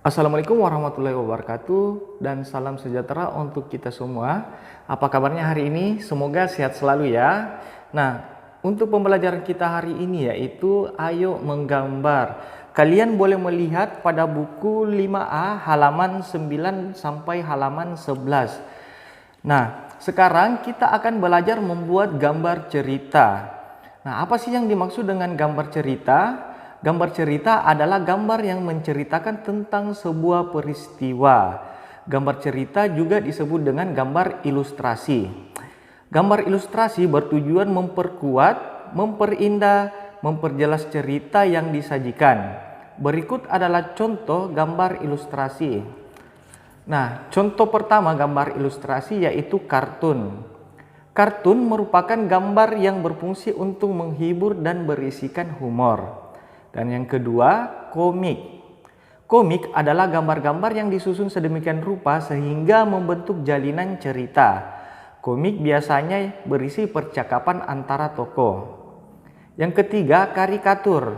Assalamualaikum warahmatullahi wabarakatuh dan salam sejahtera untuk kita semua. Apa kabarnya hari ini? Semoga sehat selalu ya. Nah, untuk pembelajaran kita hari ini yaitu ayo menggambar. Kalian boleh melihat pada buku 5A halaman 9 sampai halaman 11. Nah, sekarang kita akan belajar membuat gambar cerita. Nah, apa sih yang dimaksud dengan gambar cerita? Gambar cerita adalah gambar yang menceritakan tentang sebuah peristiwa. Gambar cerita juga disebut dengan gambar ilustrasi. Gambar ilustrasi bertujuan memperkuat, memperindah, memperjelas cerita yang disajikan. Berikut adalah contoh gambar ilustrasi. Nah, contoh pertama gambar ilustrasi yaitu kartun. Kartun merupakan gambar yang berfungsi untuk menghibur dan berisikan humor. Dan yang kedua, komik. Komik adalah gambar-gambar yang disusun sedemikian rupa sehingga membentuk jalinan cerita. Komik biasanya berisi percakapan antara tokoh. Yang ketiga, karikatur.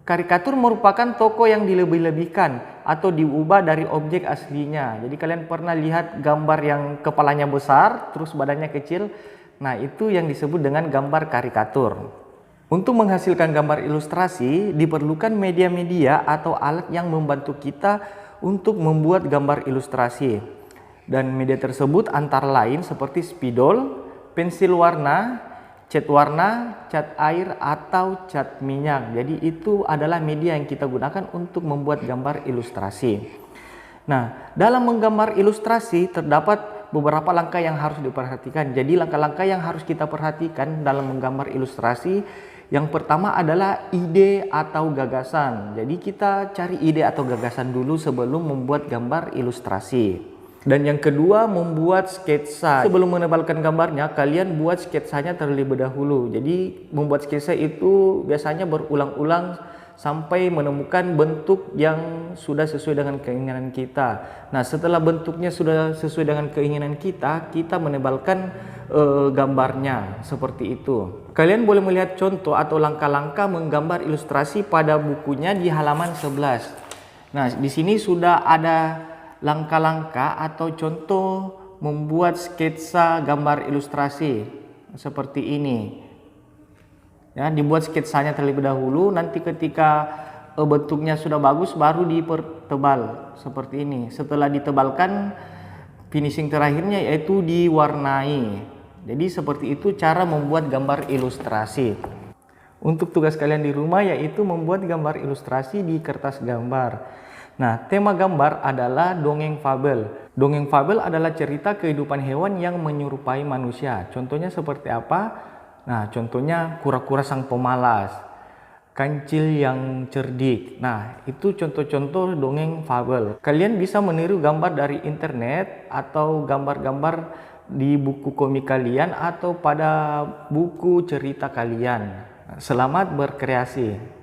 Karikatur merupakan tokoh yang dilebih-lebihkan atau diubah dari objek aslinya. Jadi kalian pernah lihat gambar yang kepalanya besar, terus badannya kecil. Nah, itu yang disebut dengan gambar karikatur. Untuk menghasilkan gambar ilustrasi, diperlukan media-media atau alat yang membantu kita untuk membuat gambar ilustrasi. Dan media tersebut antara lain seperti spidol, pensil warna, cat air, atau cat minyak. Jadi itu adalah media yang kita gunakan untuk membuat gambar ilustrasi. Nah, dalam menggambar ilustrasi terdapat beberapa langkah yang harus diperhatikan. Jadi langkah-langkah yang harus kita perhatikan dalam menggambar ilustrasi, yang pertama adalah ide atau gagasan. Jadi kita cari ide atau gagasan dulu sebelum membuat gambar ilustrasi. Dan yang kedua, membuat sketsa. Sebelum menebalkan gambarnya, kalian buat sketsanya terlebih dahulu. Jadi membuat sketsa itu biasanya berulang-ulang sampai menemukan bentuk yang sudah sesuai dengan keinginan kita. Nah, setelah bentuknya sudah sesuai dengan keinginan kita, kita menebalkan gambarnya seperti itu. Kalian boleh melihat contoh atau langkah-langkah menggambar ilustrasi pada bukunya di halaman 11. Nah, di sini sudah ada langkah-langkah atau contoh membuat sketsa gambar ilustrasi seperti ini. Ya, dibuat sketsanya terlebih dahulu, nanti ketika bentuknya sudah bagus baru dipertebal seperti ini. Setelah ditebalkan, finishing terakhirnya yaitu diwarnai. Jadi seperti itu cara membuat gambar ilustrasi. Untuk tugas kalian di rumah yaitu membuat gambar ilustrasi di kertas gambar. Nah, tema gambar adalah dongeng fabel. Dongeng fabel adalah cerita kehidupan hewan yang menyerupai manusia. Contohnya seperti apa? Nah, contohnya kura-kura sang pemalas, kancil yang cerdik. Nah, itu contoh-contoh dongeng fabel. Kalian bisa meniru gambar dari internet atau gambar-gambar di buku komik kalian atau pada buku cerita kalian. Selamat berkreasi.